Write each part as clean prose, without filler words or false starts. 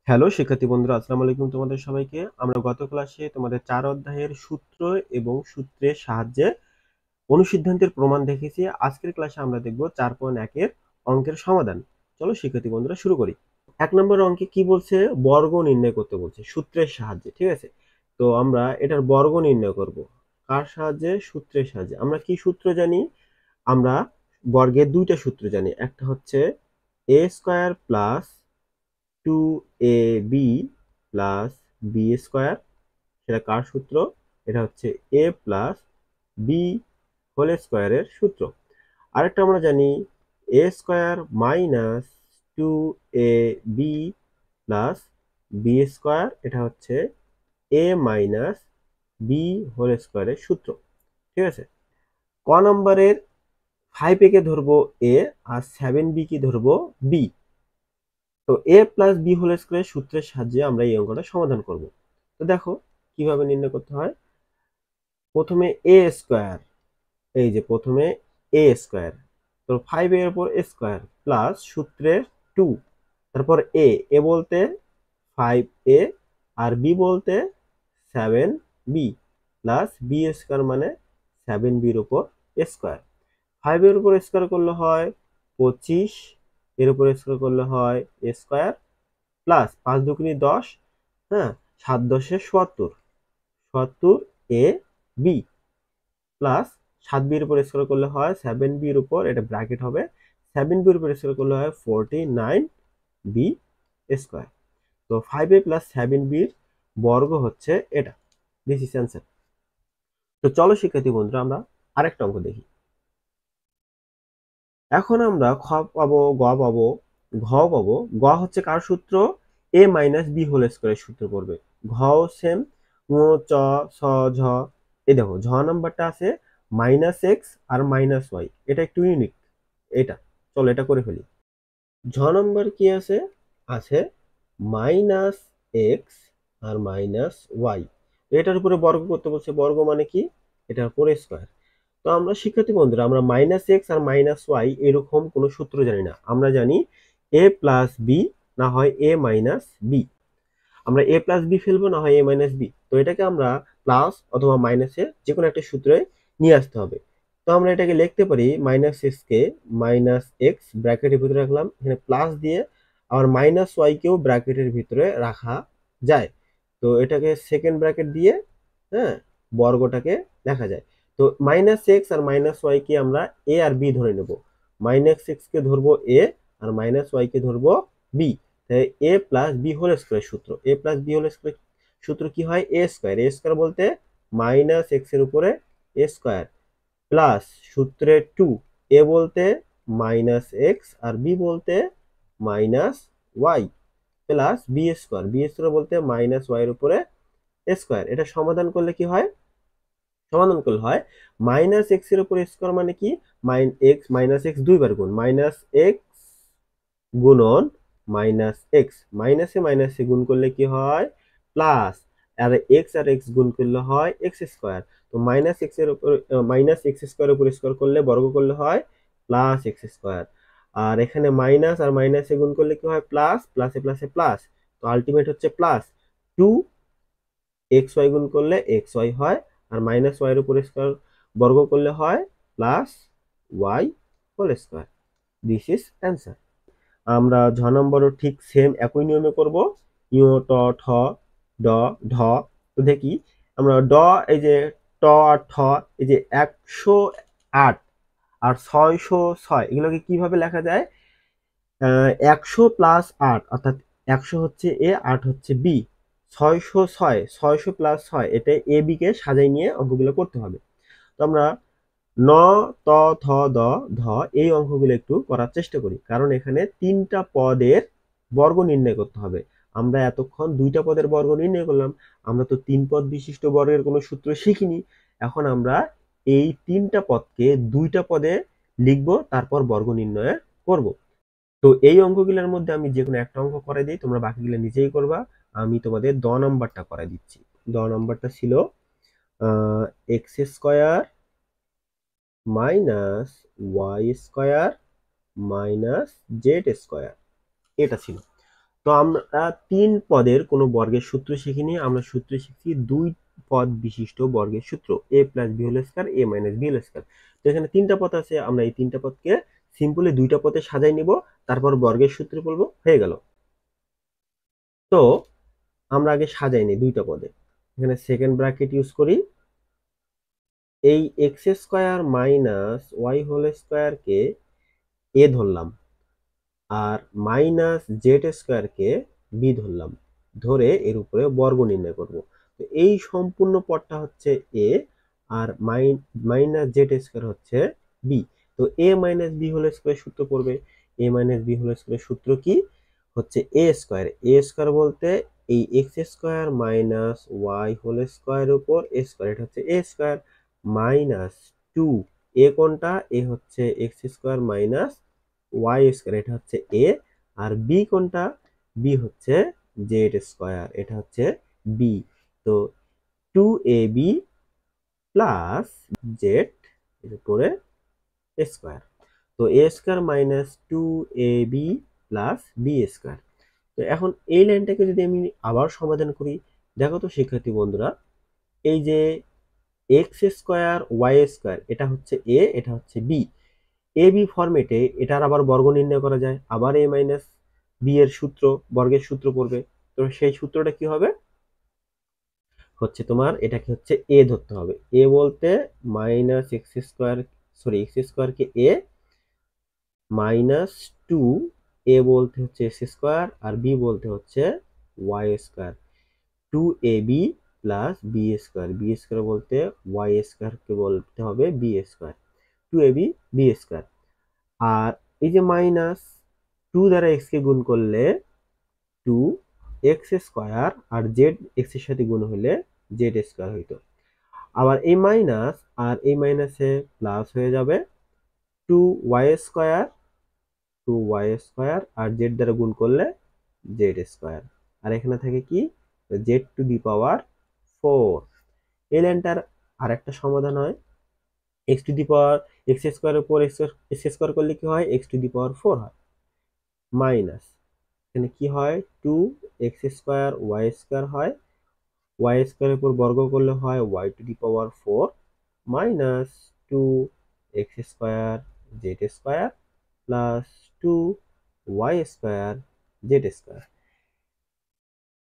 Hello শিক্ষার্থী বন্ধুরা, আসসালামু আলাইকুম তোমাদের সবাইকে। আমরা গত ক্লাসে তোমাদের 4 অধ্যায়ের সূত্র এবং সূত্রের সাহায্যে অনুসিদ্ধান্তের প্রমাণ দেখেছি। আজকের ক্লাসে আমরা দেখব 4.1 এর অঙ্কের সমাধান। চলো শিক্ষার্থী বন্ধুরা শুরু করি। 1 নম্বর অঙ্কে কি বলছে? বর্গ নির্ণয় করতে বলছে সূত্রের সাহায্যে, ঠিক আছে? তো আমরা এটার বর্গ নির্ণয় করব। কার সাহায্যে? সূত্রের সাহায্যে। আমরা কি সূত্র জানি? আমরা বর্গের দুইটা সূত্র জানি। একটা হচ্ছে a square plus 2ab plus B square. সেটা কার সূত্র? এটা হচ্ছে a প্লাস বি হোল স্কয়ারের সূত্র। আরেকটা আমরা জানি a square minus 2ab plus B square. এটা হচ্ছে a মাইনাস বি হোল স্কয়ারের সূত্র, ঠিক আছে? ক নম্বরের 5a কে ধরবো a আর 7b কে ধরবো b। তো a প্লাস বি হোল স্কয়ারের সূত্রের সাহায্যে আমরা এই অঙ্কটা সমাধান করব। তো দেখো কিভাবে নির্ণয় করতে হয়। প্রথমে a স্কয়ার, এই যে প্রথমে a স্কয়ার, তো 5 এর উপর স্কয়ার প্লাস সূত্রের 2, তারপর a বলতে 5a আর b বলতে 7b প্লাস b স্কয়ার মানে 7b এর উপর স্কয়ার। 5 এর উপর স্কয়ার করলে হয় 25, এর উপর স্কয়ার করলে হয় স্কয়ার প্লাস 5 দুগুণে 10, হ্যাঁ, 7 10 77, 77 এ বি প্লাস 7b এর উপর স্কয়ার করলে হয় 7b এর উপর, এটা ব্র্যাকেট হবে, 7b এর উপর স্কয়ার করলে হয় 49b স্কয়ার। তো 5a প্লাস 7b এর বর্গ হচ্ছে এটা। This is answer. তো চলো শিক্ষার্থী বন্ধুরা আমরা আরেকটা অঙ্ক দেখি। এখন আমরা খ পাবো, গ পাবো, ঘ পাবো। গ হচ্ছে কার সূত্র? a মাইনাস বি হোল স্কয়ারের সূত্র পড়বে। ঘ সেম, ঙ, চ, ছ, ঝ। এই দেখো ঝ নাম্বারটা আছে মাইনাস এক্স আর মাইনাস ওয়াই, এটা একটু ইউনিক। এটা চলো এটা করে ফেলি। ঝ নাম্বার কি আছে? আছে মাইনাস এক্স আর মাইনাস ওয়াই। এটার উপরে বর্গ করতে বলছে। বর্গ মানে কি? এটার উপরে স্কয়ার। তো আমরা শিক্ষার্থী বন্ধুরা আমরা মাইনাস এক্স আর মাইনাস ওয়াই এরকম কোনো সূত্র জানি না। আমরা জানি এ প্লাস বি না হয় এ মাইনাস বি। আমরা এ প্লাস বি ফেলবো, না হয় এ মাইনাস বি। তো এটাকে আমরা প্লাস অথবা মাইনাসে যে কোনো একটা সূত্রে নিয়ে আসতে হবে। তো আমরা এটাকে লিখতে পারি মাইনাস এক্স কে মাইনাস এক্স ব্র্যাকেটের ভিতরে রাখলাম, এখানে প্লাস দিয়ে আবার মাইনাস ওয়াই কেও ব্র্যাকেটের ভিতরে রাখা যায়। তো এটাকে সেকেন্ড ব্র্যাকেট দিয়ে, হ্যাঁ, বর্গটাকে লেখা যায়। তো মাইনাস এক্স আর মাইনাস ওয়াই কে আমরা এ আর বি ধরে নেব। মাইনাস এক্স কে ধরবো এ আর মাইনাস ওয়াই কে ধরবো B. A plus B whole square সূত্র, A plus B whole square সূত্র কি হয়? A square. এ স্কয়ার বলতে মাইনাস এক্স এর উপরে এ স্কয়ার প্লাস সূত্রে 2, এ বলতে মাইনাস এক্স আর বি বলতে minus Y plus B square. B square বলতে মাইনাস ওয়াই এর উপরে স্কয়ার। এটা সমাধান করলে কি হয়? সমাধান করলে হয় মাইনাস এক্স এর উপর স্কয়ার মানে কি? এক্স মাইনাস এক্স দুইবার গুণ, মাইনাস এক্স গুণন মাইনাস এক্স। মাইনাসে মাইনাসে গুণ করলে কি হয়? প্লাস। আর এক্স আর এক্স গুণ করলে হয় এক্স স্কয়ার। তো মাইনাস এক্স এর উপর মাইনাস এক্স স্কয়ারের উপর স্কয়ার করলে বর্গ করলে হয় প্লাস এক্স স্কয়ার। আর এখানে মাইনাস আর মাইনাসে গুণ করলে কি হয়? প্লাস, প্লাসে প্লাসে প্লাস। তো আলটিমেট হচ্ছে প্লাস 2 এক্স ওয়াই গুণ করলে এক্স ওয়াই হয়, আর মাইনাস ওয়াই এর উপর স্কয়ার বর্গ করলে হয় plus Y whole square. This is answer. আমরা ঝ নম্বরও ঠিক সেম একই নিয়মে করব। ইউ ট ঠ ড ঢ। তো দেখি আমরা ড, এই যে ট আর ঠ, এই যে 108 আর 606 এগুলোকে কিভাবে লেখা যায়? 100 প্লাস 8 অর্থাৎ 100 হচ্ছে এ, 8 হচ্ছে বি। 606, 600 প্লাস 6, এটা এ বি কে সাজাই নিয়ে অঙ্কগুলো করতে হবে। তো আমরা ন, ত, থ, দ, ধ এই অঙ্কগুলো একটু করার চেষ্টা করি, কারণ এখানে 3টা পদের বর্গ নির্ণয় করতে হবে। আমরা এতক্ষণ 2টা পদের বর্গ নির্ণয় করলাম। আমরা তো 3 পদ বিশিষ্ট বর্গের কোনো সূত্র শিখিনি। এখন আমরা এই 3টা পদকে 2টা পদে লিখব, তারপর বর্গ নির্ণয় করব। তো এই অঙ্কগুলোর মধ্যে আমি যে কোনো একটা অঙ্ক করে দিই, তোমরা বাকিগুলো নিজেই করবা। আমি তোমাদের দ নাম্বারটা করে দিচ্ছি। দ নাম্বারটা ছিল X square minus Y square minus Z square, এটা ছিল। তো আমরা 3 পদের কোনো বর্গের সূত্র শিখিনি, আমরা সূত্র শিখছি 2 পদ বিশিষ্ট বর্গের সূত্র a plus b whole square a minus b whole square. তো এখানে 3টা পদ আছে, আমরা এই 3টা পদকে সিম্পলি 2টা পদে সাজাই নিব, তারপর বর্গের সূত্র বলবো, হয়ে গেল। তো আমরা আগে সাজাই নিই 2টা পদে। এখানে সেকেন্ড ব্র্যাকেট ইউজ করি, এই x square minus Y whole স্কয়ারকে a ধরলাম, আর মাইনাস জেড স্কয়ারকে বি ধরলাম, ধরে এর উপরে বর্গ নির্ণয় করব। তো এই সম্পূর্ণ পদটা হচ্ছে এ, আর মাইনাস জেড স্কয়ার হচ্ছে বি। তো a minus B whole square সূত্র পড়বে। A minus B whole square সূত্র কি হচ্ছে এ স্কয়ার। এ স্কয়ার বলতে এই x square minus Y whole স্কয়ারের উপর এ স্কয়ার, এটা হচ্ছে এ স্কয়ার মাইনাস 2। এ কোনটা? এ হচ্ছে X square minus Y square, এটা হচ্ছে এ। আর বি কোনটা? বি হচ্ছে জেড স্কয়ার, এটা হচ্ছে বি। তো 2ab প্লাস জেড এর উপরে স্কয়ার। তো a square minus 2ab plus B square. তো এখন এই লাইনটাকে যদি আমি আবার সমাধান করি, দেখো তো শিক্ষার্থী বন্ধুরা, এই যে এক্স স্কয়ার ওয়াই স্কয়ার, এটা হচ্ছে এ, এটা হচ্ছে বি। এ বি ফরম্যাটে এটার আবার বর্গ নির্ণয় করা যায়, আবার এ মাইনাস বি এর সূত্র, বর্গের সূত্র পড়বে। তো সেই সূত্রটা কি হবে হচ্ছে তোমার, এটাকে হচ্ছে এ ধরতে হবে। এ বলতে minus x square, sorry x স্কোয়ারকে এ মাইনাস 2, এ বলতে হচ্ছে এক্স স্কোয়ার আর বি বলতে হচ্ছে y square. 2ab plus B square, b square বলতে ওয়াই স্কোয়ারকে বলতে হবে b square, 2ab b square. আর এই যে মাইনাস 2 দ্বারা এক্স কে গুণ করলে 2x স্কয়ার, আর জেড এক্স এর সাথে গুণ হলে জেড স্কয়ার হইতো। আবার এই মাইনাস আর এই মাইনাসে প্লাস হয়ে যাবে, 2y স্কয়ার, 2y স্কয়ার আর জেড দ্বারা গুণ করলে জেড স্কয়ার। আর এখানে থাকে কি জেড টু দি পাওয়ার 4। এই লাইনটার আরেকটা সমাধান হয়, x to the power x স্কয়ারের উপর এক্স স্কয়ার করলে কি হয়, এক্স টু দি পাওয়ার 4 হয়, মাইনাস এখানে কি হয় 2x স্কয়ার ওয়াই স্কয়ার হয়, ওয়াই স্কয়ারের উপর বর্গ করলে হয় y to the power 4 minus 2x square Z square plus 2y square Z square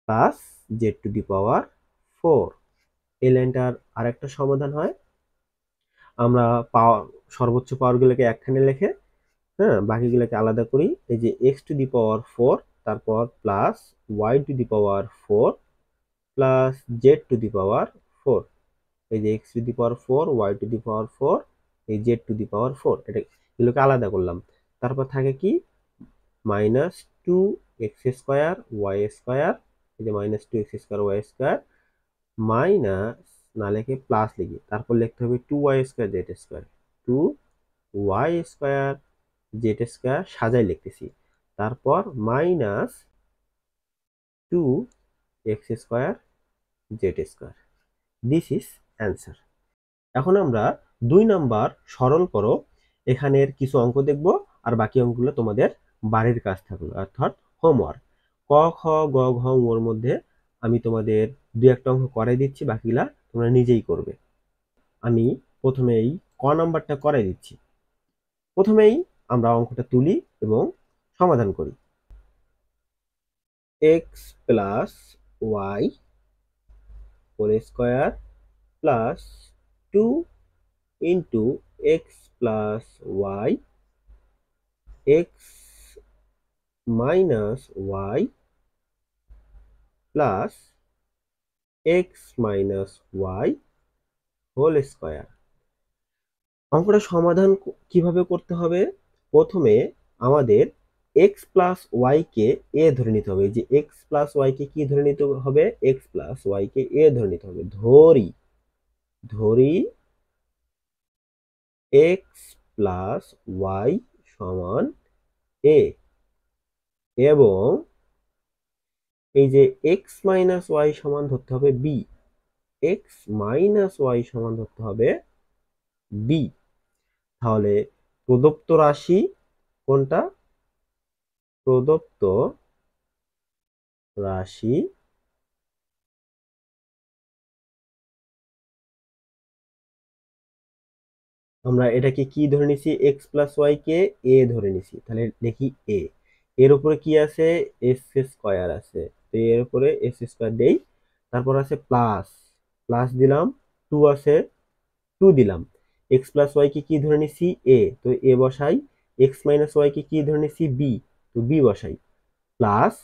plus z to the power 4। এই লাইনটার আরেকটা সমাধান হয়, আমরা পাওয়ার সর্বোচ্চ পাওয়ারগুলোকে একখানে লিখে, হ্যাঁ, বাকিগুলোকে আলাদা করি। এই যে এক্স টু দি পাওয়ার 4, তারপর plus y to the power 4 plus z to the power 4। এই যে x to the power 4, y to the power 4, এই জেড টু দি পাওয়ার 4, এটা এগুলোকে আলাদা করলাম। তারপর থাকে কি minus 2x square Y square, এই যে minus 2x square Y square, minus না লিখে প্লাস লিখি, তারপর লিখতে হবে 2y square Z square, 2y square Z square সাজাই লিখতেছি, তারপর minus 2x square Z square. This is answer. এখন আমরা 2 নাম্বার সরল করো এখানের কিছু অঙ্ক দেখব, আর বাকি অঙ্কগুলো তোমাদের বাড়ির কাজ থাকলো, অর্থাৎ হোমওয়ার্ক। ক খ গ ঘ ওর মধ্যে আমি তোমাদের 2-1টা অঙ্ক করাই দিচ্ছি, বাকিগুলা তোমরা নিজেই করবে। আমি প্রথমেই ক নাম্বারটা করাই দিচ্ছি। প্রথমেই আমরা অঙ্কটা তুলি এবং সমাধান করি। X plus Y whole square plus 2 into X plus Y X minus Y plus X minus Y whole square. অঙ্কটা সমাধান কিভাবে করতে হবে? প্রথমে আমাদের এক্স প্লাস ওয়াই কে এ ধরে নিতে হবে। যে এক্স প্লাস ওয়াই কে কি ধরে নিতে হবে? এক্স প্লাস ওয়াই কে এ ধরে নিতে হবে। ধরি ধরি এক্স প্লাস ওয়াই সমান এ, এবং এই যে এক্স মাইনাস ওয়াই সমান ধরতে হবে বি, এক্স মাইনাস ওয়াই সমান ধরতে হবে বি। তাহলে প্রদত্ত রাশি কোনটা? প্রদত্ত রাশি আমরা এটাকে কি ধরে নিছি, এক্স প্লাস ওয়াই কে এ ধরে নিছি, তাহলে দেখি এ এর উপরে কি আছে, এস স্কয়ার আছে, তো এর উপরে এস স্কয়ার দেই, তারপর আছে প্লাস, প্লাস দিলাম, টু আছে, টু দিলাম, এক্স প্লাস ওয়াই কে কি ধরে নিছি এ, তো এ বসাই, এক্স মাইনাস ওয়াই কে কি ধরে নিছি বি, তো বি বসাই, প্লাস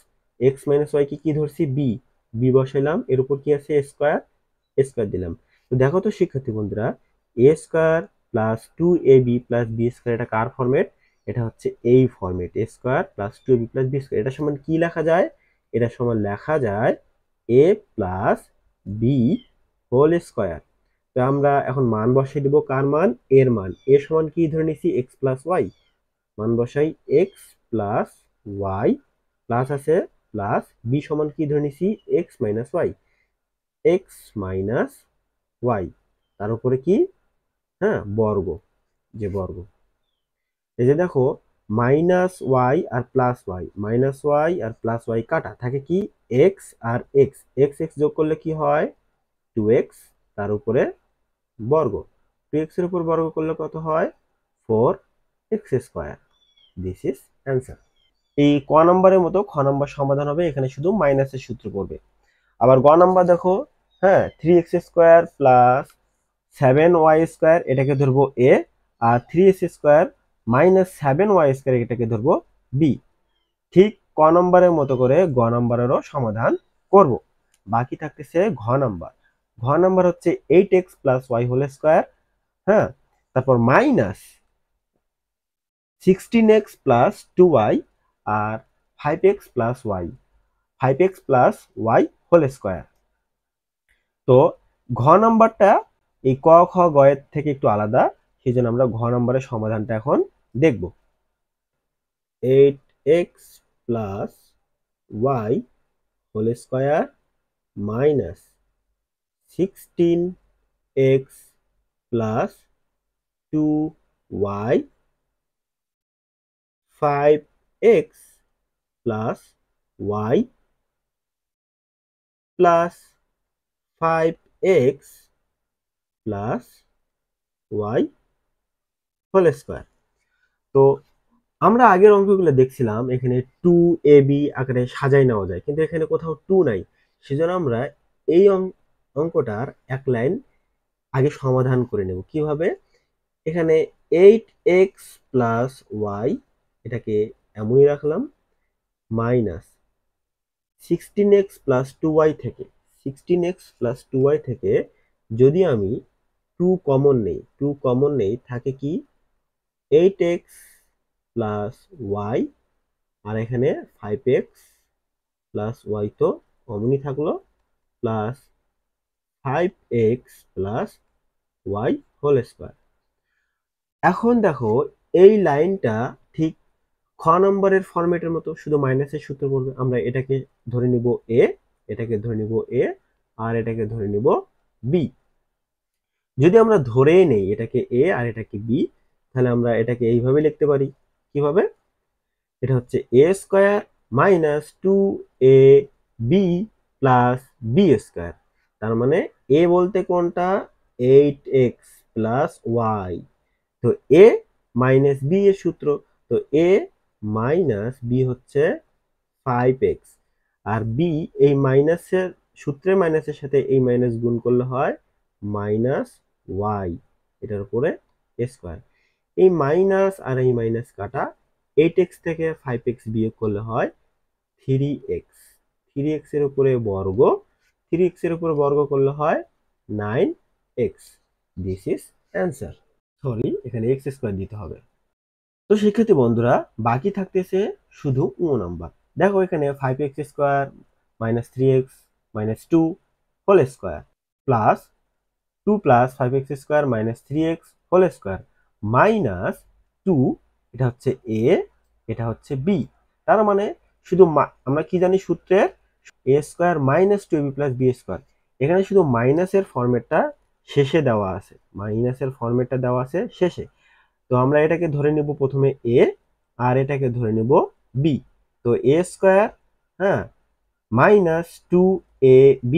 এক্স মাইনাস ওয়াই কে কি ধরছি বি, বি বসাইলাম, এর উপর কি আছে স্কয়ার, স্কয়ার দিলাম। তো দেখো তো শিক্ষার্থী বন্ধুরা, এ square plus two A B plus B square এটা কার ফরম্যাট, এটা হচ্ছে এই format, A square plus two A B plus B square, এটা সমান কি লেখা যায়, এটা সমান লেখা যায় এ প্লাস বি হোল স্কয়ার। তো আমরা এখন মান বসাই দিব, কার মান, এর মান, এর সমান কি ধরে নিছি এক্স প্লাস ওয়াই, মান বসাই এক্স প্লাস ওয়াই, প্লাস আছে প্লাস বি সমান কি ধরে নিছি X minus Y, X minus Y, তার উপরে কি, হ্যাঁ বর্গ, যে বর্গ, এই যে দেখো মাইনাস ওয়াই আর প্লাস ওয়াই, মাইনাস ওয়াই আর প্লাস ওয়াই কাটা থাকে কি এক্স আর এক্স, এক্স এক্স যোগ করলে কি হয় টু এক্স, তার উপরে বর্গ, টু এক্স এর উপর বর্গ করলে কত হয় four x square, this is answer. এই ক নম্বরের মতো খ নম্বর সমাধান হবে, এখানে শুধু মাইনাসের সূত্র পড়বে। আবার গ নাম্বার দেখো, হ্যাঁ three x square plus seven y square এটাকে ধরবো এ, আর three x square minus seven y square এটাকে ধরবো বি। ঠিক ক নম্বরের মতো করে গ নম্বরেরও সমাধান করব। বাকি থাকতেছে ঘ নাম্বার। ঘ নাম্বার হচ্ছে eight x plus Y whole square, হ্যাঁ, তারপর minus sixteen x plus two y আর five x plus y, five x plus Y whole square. তো ঘ নাম্বারটা এই ক খ গ এর থেকে একটু আলাদা, সেই জন্য আমরা ঘ নাম্বারের সমাধানটা এখন দেখব। Eight x plus Y whole square minus sixteen x plus two Y, five x plus Y plus five x plus Y whole square. তো আমরা আগের অঙ্কগুলো দেখছিলাম এখানে টু এ বি আকারে সাজাই নেওয়া যায়, কিন্তু এখানে কোথাও টু নাই, সেজন্য আমরা এই অঙ্কটার এক লাইন আগে সমাধান করে নেব কিভাবে। এখানে এইট এক্স প্লাস ওয়াই এটাকে এমনই রাখলাম, minus sixteen x plus two y থেকে, sixteen x plus two y থেকে যদি আমি টু কমন নেই, টু কমন নেই থাকে কি এইট এক্স প্লাস ওয়াই, আর এখানে ফাইভ এক্স প্লাস ওয়াই তো কমনই থাকলো, plus five x plus Y whole square. এখন দেখো এই লাইনটা ঠিক খ নম্বরের ফরম্যাটের মতো, শুধু মাইনাসের সূত্র পড়বে। আমরা এটাকে ধরে নিব এ, এটাকে ধরে নিব এ, আর এটাকে ধরে নিব বি। যদি আমরা ধরে নেই এটাকে এ আর এটাকে বি, তাহলে আমরা এটাকে এইভাবে লিখতে পারি, কিভাবে, এটা হচ্ছে এ square minus two A B plus B square. তার মানে এ বলতে কোনটা, এইট এক্স প্লাস ওয়াই, তো এ মাইনাস বি এর সূত্র, তো এ মাইনাস বি হচ্ছে ফাইভ এক্স, আর বি এই মাইনাসের সূত্রের মাইনাসের সাথে এই মাইনাস গুণ করলে হয় মাইনাস ওয়াই, এটার উপরে স্কোয়ার। এই মাইনাস আর এই মাইনাস কাটা, এইট এক্স থেকে ফাইভ এক্স বিয়োগ করলে হয় থ্রি এক্স, থ্রি এক্স এর উপরে বর্গ, থ্রি এক্স এর উপরে বর্গ করলে হয় nine x, this is answer. Sorry, এখানে এক্স স্কোয়ার দিতে হবে। তো শিক্ষার্থী বন্ধুরা, বাকি থাকতেছে শুধু ও নাম্বার। দেখো এখানে five X square minus three X minus two whole square plus two plus five X square minus three X whole square minus two, এটা হচ্ছে এ, এটা হচ্ছে বি। তার মানে শুধু আমরা কি জানি সূত্রের, a square minus two b plus B square, এখানে শুধু মাইনাসের ফরম্যাটটা শেষে দেওয়া আছে, মাইনাসের ফরম্যাটটা দেওয়া আছে শেষে। তো আমরা এটাকে ধরে নিব প্রথমে এ, আর এটাকে ধরে নিব বি। তো এ স্কোয়ার, হ্যাঁ, minus 2ab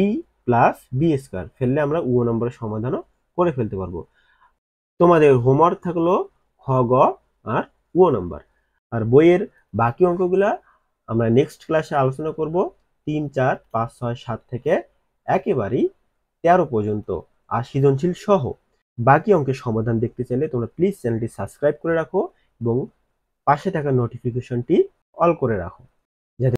plus B square ফেললে আমরা ও নম্বরের সমাধানও করে ফেলতে পারবো। তোমাদের হোমওয়ার্ক থাকলো খ, গ আর ও নাম্বার। আর বইয়ের বাকি অঙ্কগুলা আমরা নেক্সট ক্লাসে আলোচনা করব 3, 4, 5, 6, 7 থেকে একেবারেই 13 পর্যন্ত আর সৃজনশীল সহ। বাকি অঙ্কের সমাধান দেখতে চাইলে তোমরা প্লিজ চ্যানেলটি সাবস্ক্রাইব করে রাখো এবং পাশে থাকা নোটিফিকেশনটি অল করে রাখো।